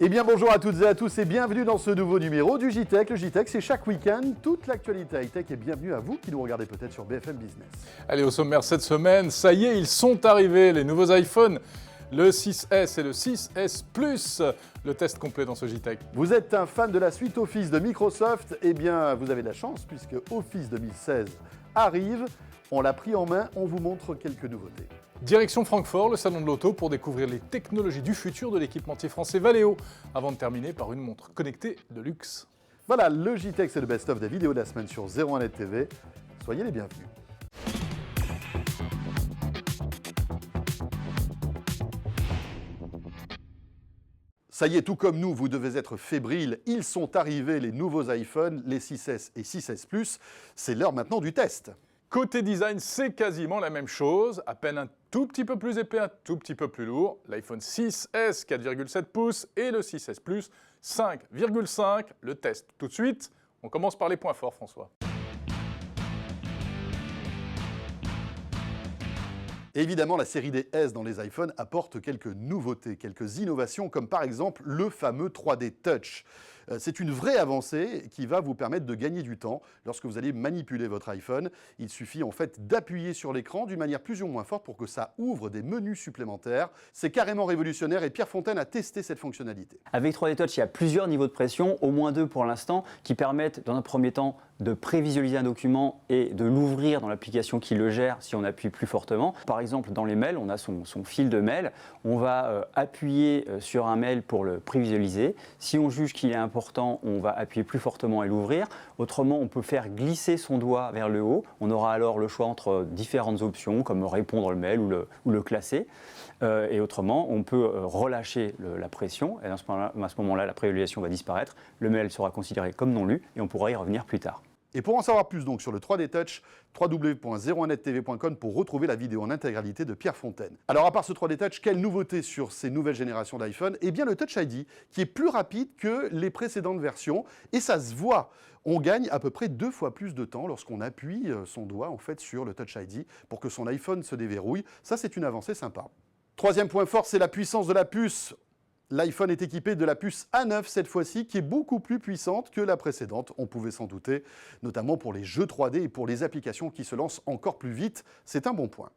Eh bien bonjour à toutes et à tous et bienvenue dans ce nouveau numéro du JTech. Le JTech, c'est chaque week-end toute l'actualité high-tech et bienvenue à vous qui nous regardez peut-être sur BFM Business. Allez, au sommaire cette semaine, ça y est, ils sont arrivés, les nouveaux iPhones, le 6S et le 6S Plus. Le test complet dans ce JTech. Vous êtes un fan de la suite Office de Microsoft, eh bien vous avez de la chance puisque Office 2016 arrive. On l'a pris en main, on vous montre quelques nouveautés. Direction Francfort, le salon de l'auto, pour découvrir les technologies du futur de l'équipementier français Valeo, avant de terminer par une montre connectée de luxe. Voilà, le JTech, c'est le best-of des vidéos de la semaine sur 01net TV. Soyez les bienvenus. Ça y est, tout comme nous, vous devez être fébriles. Ils sont arrivés, les nouveaux iPhones, les 6S et 6S Plus. C'est l'heure maintenant du test. Côté design, c'est quasiment la même chose, à peine un tout petit peu plus épais, un tout petit peu plus lourd. L'iPhone 6S 4,7 pouces et le 6S Plus 5,5. Le test tout de suite. On commence par les points forts, François. Évidemment, la série des S dans les iPhones apporte quelques nouveautés, quelques innovations, comme par exemple le fameux 3D Touch. C'est une vraie avancée qui va vous permettre de gagner du temps lorsque vous allez manipuler votre iPhone. Il suffit en fait d'appuyer sur l'écran d'une manière plus ou moins forte pour que ça ouvre des menus supplémentaires. C'est carrément révolutionnaire et Pierre Fontaine a testé cette fonctionnalité. Avec 3D Touch, il y a plusieurs niveaux de pression, au moins deux pour l'instant, qui permettent dans un premier temps de prévisualiser un document et de l'ouvrir dans l'application qui le gère si on appuie plus fortement. Par exemple, dans les mails, on a son fil de mail. On va appuyer sur un mail pour le prévisualiser. Si on juge qu'il est important, on va appuyer plus fortement et l'ouvrir. Autrement, on peut faire glisser son doigt vers le haut. On aura alors le choix entre différentes options, comme répondre le mail ou le classer. Et autrement, on peut relâcher la pression. Et à ce moment-là, la prévisualisation va disparaître. Le mail sera considéré comme non lu et on pourra y revenir plus tard. Et pour en savoir plus donc sur le 3D Touch, www.01nettv.com pour retrouver la vidéo en intégralité de Pierre Fontaine. Alors à part ce 3D Touch, quelle nouveauté sur ces nouvelles générations d'iPhone? Eh bien le Touch ID qui est plus rapide que les précédentes versions et ça se voit. On gagne à peu près 2 fois plus de temps lorsqu'on appuie son doigt en fait sur le Touch ID pour que son iPhone se déverrouille. Ça c'est une avancée sympa. Troisième point fort, c'est la puissance de la puce. L'iPhone est équipé de la puce A9 cette fois-ci, qui est beaucoup plus puissante que la précédente, on pouvait s'en douter, notamment pour les jeux 3D et pour les applications qui se lancent encore plus vite. C'est un bon point.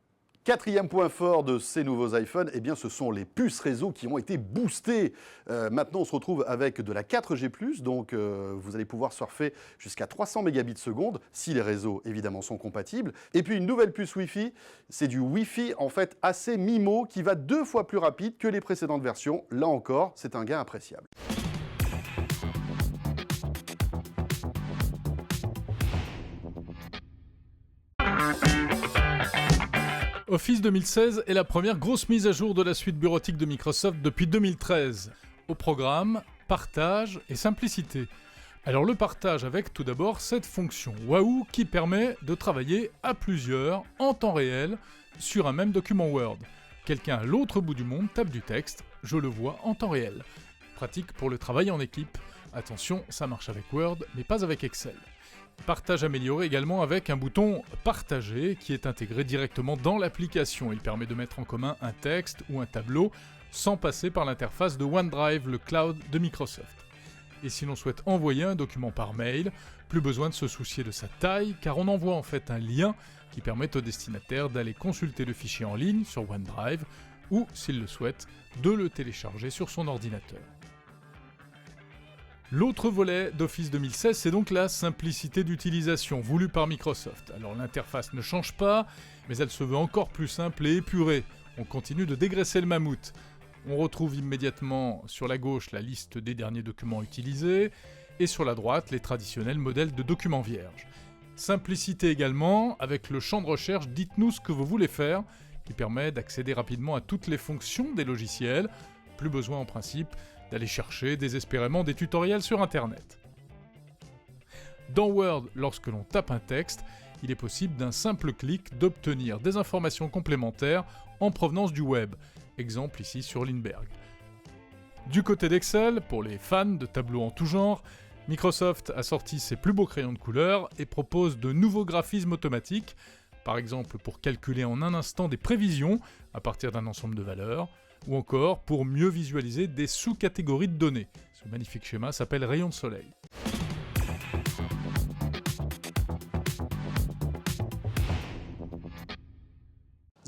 Quatrième point fort de ces nouveaux iPhones, eh bien, ce sont les puces réseau qui ont été boostées. Maintenant, on se retrouve avec de la 4G+, donc vous allez pouvoir surfer jusqu'à 300 mégabits seconde, si les réseaux, évidemment, sont compatibles. Et puis, une nouvelle puce Wi-Fi, c'est du Wi-Fi, en fait, assez MIMO, qui va 2 fois plus rapide que les précédentes versions. Là encore, c'est un gain appréciable. Office 2016 est la première grosse mise à jour de la suite bureautique de Microsoft depuis 2013. Au programme, partage et simplicité. Alors le partage avec tout d'abord cette fonction Wahoo qui permet de travailler à plusieurs en temps réel sur un même document Word. Quelqu'un à l'autre bout du monde tape du texte, je le vois en temps réel. Pratique pour le travail en équipe. Attention, ça marche avec Word mais pas avec Excel. Partage amélioré également avec un bouton « Partager » qui est intégré directement dans l'application. Il permet de mettre en commun un texte ou un tableau sans passer par l'interface de OneDrive, le cloud de Microsoft. Et si l'on souhaite envoyer un document par mail, plus besoin de se soucier de sa taille car on envoie en fait un lien qui permet au destinataire d'aller consulter le fichier en ligne sur OneDrive ou, s'il le souhaite, de le télécharger sur son ordinateur. L'autre volet d'Office 2016, c'est donc la simplicité d'utilisation voulue par Microsoft. Alors l'interface ne change pas, mais elle se veut encore plus simple et épurée. On continue de dégraisser le mammouth. On retrouve immédiatement sur la gauche la liste des derniers documents utilisés, et sur la droite les traditionnels modèles de documents vierges. Simplicité également, avec le champ de recherche « Dites-nous ce que vous voulez faire », qui permet d'accéder rapidement à toutes les fonctions des logiciels. Plus besoin en principe d'aller chercher désespérément des tutoriels sur Internet. Dans Word, lorsque l'on tape un texte, il est possible d'un simple clic d'obtenir des informations complémentaires en provenance du web. Exemple ici sur Lindbergh. Du côté d'Excel, pour les fans de tableaux en tout genre, Microsoft a sorti ses plus beaux crayons de couleur et propose de nouveaux graphismes automatiques, par exemple pour calculer en un instant des prévisions à partir d'un ensemble de valeurs. ou encore pour mieux visualiser des sous-catégories de données. Ce magnifique schéma s'appelle rayon de soleil.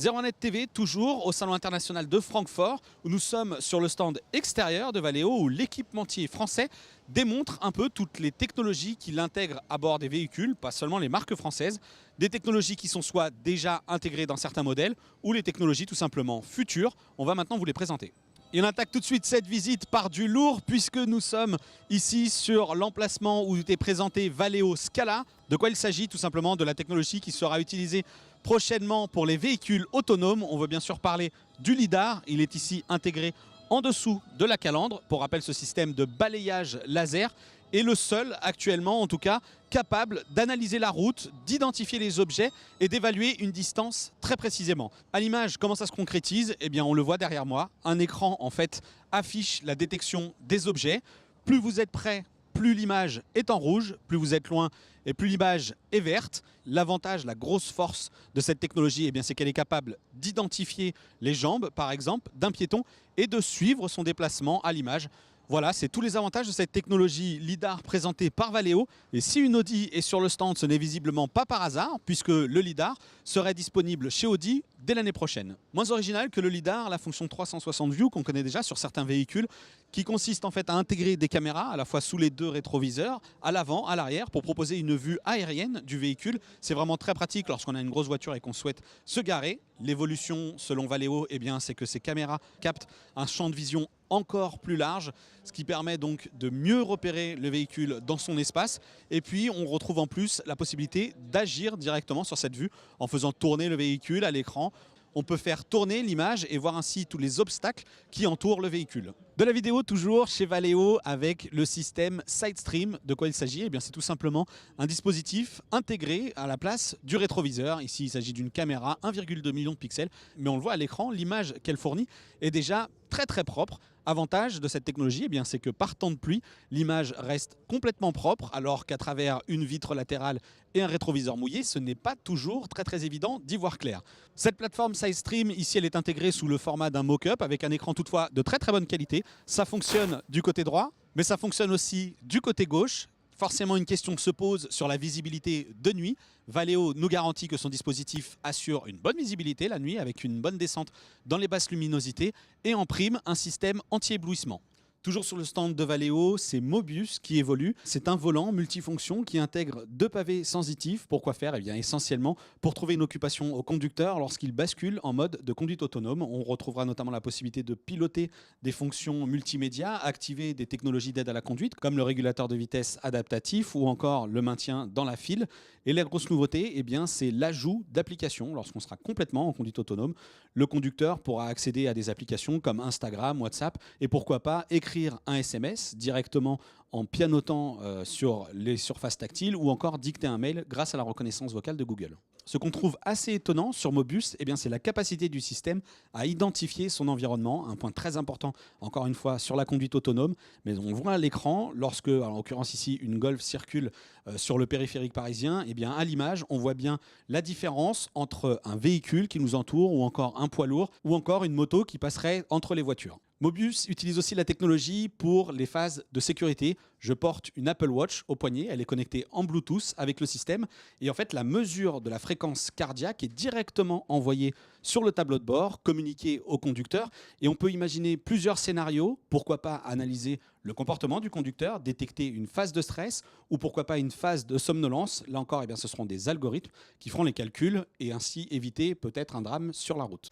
ZeroNet TV, toujours au Salon international de Francfort, où nous sommes sur le stand extérieur de Valeo, où l'équipementier français démontre un peu toutes les technologies qu'il intègre à bord des véhicules, pas seulement les marques françaises, des technologies qui sont soit déjà intégrées dans certains modèles, ou les technologies tout simplement futures. On va maintenant vous les présenter. Et on attaque tout de suite cette visite par du lourd, puisque nous sommes ici sur l'emplacement où est présenté Valeo Scala. De quoi il s'agit? Tout simplement de la technologie qui sera utilisée prochainement pour les véhicules autonomes. On veut bien sûr parler du lidar. Il est ici intégré en dessous de la calandre. Pour rappel, ce système de balayage laser est le seul actuellement, en tout cas, capable d'analyser la route, d'identifier les objets et d'évaluer une distance très précisément. À l'image, comment ça se concrétise? Eh bien, on le voit derrière moi. Un écran, en fait, affiche la détection des objets. Plus vous êtes près, plus l'image est en rouge, plus vous êtes loin et plus l'image est verte. L'avantage, la grosse force de cette technologie, eh bien, c'est qu'elle est capable d'identifier les jambes, par exemple, d'un piéton et de suivre son déplacement à l'image. Voilà, c'est tous les avantages de cette technologie lidar présentée par Valeo. Et si une Audi est sur le stand, ce n'est visiblement pas par hasard, puisque le lidar serait disponible chez Audi dès l'année prochaine. Moins original que le lidar, la fonction 360 View qu'on connaît déjà sur certains véhicules, qui consiste en fait à intégrer des caméras à la fois sous les deux rétroviseurs, à l'avant, à l'arrière, pour proposer une vue aérienne du véhicule. C'est vraiment très pratique lorsqu'on a une grosse voiture et qu'on souhaite se garer. L'évolution, selon Valeo, eh bien, c'est que ces caméras captent un champ de vision encore plus large, ce qui permet donc de mieux repérer le véhicule dans son espace. Et puis, on retrouve en plus la possibilité d'agir directement sur cette vue en faisant tourner le véhicule à l'écran. On peut faire tourner l'image et voir ainsi tous les obstacles qui entourent le véhicule. De la vidéo toujours chez Valeo avec le système SideStream. De quoi il s'agit? Eh bien, c'est tout simplement un dispositif intégré à la place du rétroviseur. Ici, il s'agit d'une caméra 1,2 million de pixels, mais on le voit à l'écran, l'image qu'elle fournit est déjà très propre. Avantage de cette technologie, eh bien, c'est que par temps de pluie, l'image reste complètement propre, alors qu'à travers une vitre latérale et un rétroviseur mouillé, ce n'est pas toujours très évident d'y voir clair. Cette plateforme SideStream, ici, elle est intégrée sous le format d'un mock-up avec un écran toutefois de très bonne qualité. Ça fonctionne du côté droit, mais ça fonctionne aussi du côté gauche. Forcément, une question se pose sur la visibilité de nuit. Valeo nous garantit que son dispositif assure une bonne visibilité la nuit avec une bonne descente dans les basses luminosités et en prime un système anti-éblouissement. Toujours sur le stand de Valeo, c'est Mobius qui évolue. C'est un volant multifonction qui intègre 2 pavés sensitifs. Pourquoi faire? Eh bien, essentiellement pour trouver une occupation au conducteur lorsqu'il bascule en mode de conduite autonome. On retrouvera notamment la possibilité de piloter des fonctions multimédia, activer des technologies d'aide à la conduite comme le régulateur de vitesse adaptatif ou encore le maintien dans la file. Et la grosse nouveauté, eh bien, c'est l'ajout d'applications. Lorsqu'on sera complètement en conduite autonome, le conducteur pourra accéder à des applications comme Instagram, WhatsApp et pourquoi pas écrire un SMS directement en pianotant sur les surfaces tactiles ou encore dicter un mail grâce à la reconnaissance vocale de Google. Ce qu'on trouve assez étonnant sur Mobius, eh bien, c'est la capacité du système à identifier son environnement, un point très important, encore une fois, sur la conduite autonome. Mais on voit à l'écran, lorsque, en l'occurrence ici, une Golf circule sur le périphérique parisien, eh bien, à l'image, on voit bien la différence entre un véhicule qui nous entoure ou encore un poids lourd ou encore une moto qui passerait entre les voitures. Mobius utilise aussi la technologie pour les phases de sécurité. Je porte une Apple Watch au poignet, elle est connectée en Bluetooth avec le système et en fait la mesure de la fréquence cardiaque est directement envoyée sur le tableau de bord, communiquée au conducteur et on peut imaginer plusieurs scénarios, pourquoi pas analyser le comportement du conducteur, détecter une phase de stress ou pourquoi pas une phase de somnolence. Là encore, eh bien, ce seront des algorithmes qui feront les calculs et ainsi éviter peut-être un drame sur la route.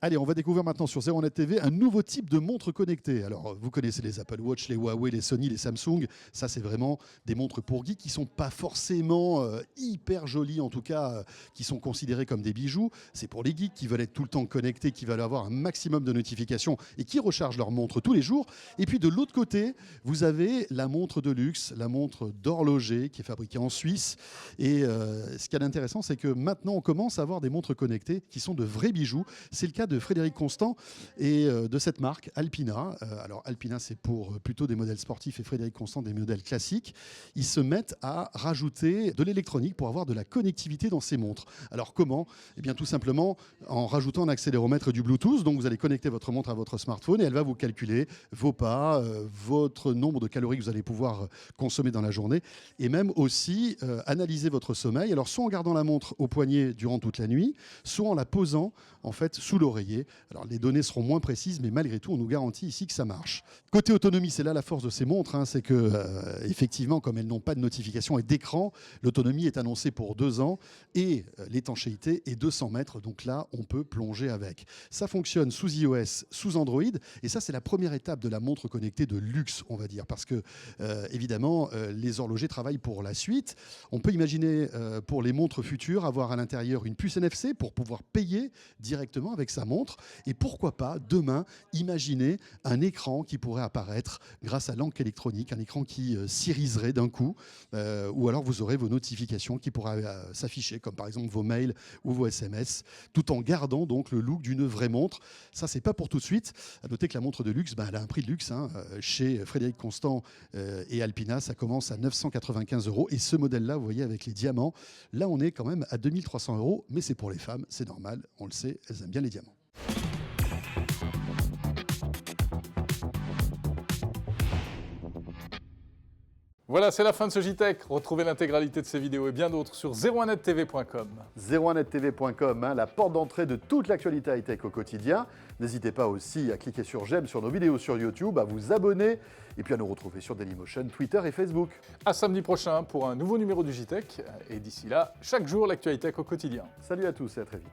Allez, on va découvrir maintenant sur ZeroNet TV un nouveau type de montre connectée. Alors, vous connaissez les Apple Watch, les Huawei, les Sony, les Samsung. Ça, c'est vraiment des montres pour geeks qui sont pas forcément hyper jolies, en tout cas, qui sont considérées comme des bijoux. C'est pour les geeks qui veulent être tout le temps connectés, qui veulent avoir un maximum de notifications et qui rechargent leur montre tous les jours. Et puis, de l'autre côté, vous avez la montre de luxe, la montre d'horloger qui est fabriquée en Suisse. Et ce qui est intéressant, c'est que maintenant, on commence à avoir des montres connectées qui sont de vrais bijoux. C'est le cas de de Frédéric Constant et de cette marque Alpina. Alors Alpina, c'est pour plutôt des modèles sportifs et Frédéric Constant des modèles classiques. Ils se mettent à rajouter de l'électronique pour avoir de la connectivité dans ces montres. Alors comment ? Eh bien tout simplement en rajoutant un accéléromètre et du Bluetooth. Donc vous allez connecter votre montre à votre smartphone et elle va vous calculer vos pas, votre nombre de calories que vous allez pouvoir consommer dans la journée et même aussi analyser votre sommeil. Alors soit en gardant la montre au poignet durant toute la nuit, soit en la posant en fait sous l'oreiller. Alors les données seront moins précises, mais malgré tout, on nous garantit ici que ça marche. Côté autonomie, c'est là la force de ces montres, c'est que effectivement, comme elles n'ont pas de notification et d'écran, l'autonomie est annoncée pour 2 ans et l'étanchéité est 200 mètres. Donc là, on peut plonger avec. Ça fonctionne sous iOS, sous Android, et ça, c'est la première étape de la montre connectée de luxe, on va dire, parce que évidemment, les horlogers travaillent pour la suite. On peut imaginer pour les montres futures avoir à l'intérieur une puce NFC pour pouvoir payer directement avec sa montre. Et pourquoi pas, demain, imaginer un écran qui pourrait apparaître grâce à l'encre électronique, un écran qui s'iriserait d'un coup, ou alors vous aurez vos notifications qui pourraient s'afficher, comme par exemple vos mails ou vos SMS, tout en gardant donc le look d'une vraie montre. Ça, c'est pas pour tout de suite. À noter que la montre de luxe, elle a un prix de luxe. Chez Frédéric Constant et Alpina, ça commence à 995 €. Et ce modèle-là, vous voyez, avec les diamants, là, on est quand même à 2300 €. Mais c'est pour les femmes, c'est normal, on le sait, elles aiment bien les diamants. Voilà, c'est la fin de ce JTech. Retrouvez l'intégralité de ces vidéos et bien d'autres sur 01nettv.com. 01nettv.com, la porte d'entrée de toute l'actualité high-tech au quotidien. N'hésitez pas aussi à cliquer sur j'aime sur nos vidéos sur YouTube, à vous abonner et puis à nous retrouver sur Dailymotion, Twitter et Facebook. À samedi prochain pour un nouveau numéro du JTech. Et d'ici là, chaque jour, l'actualité au quotidien. Salut à tous et à très vite.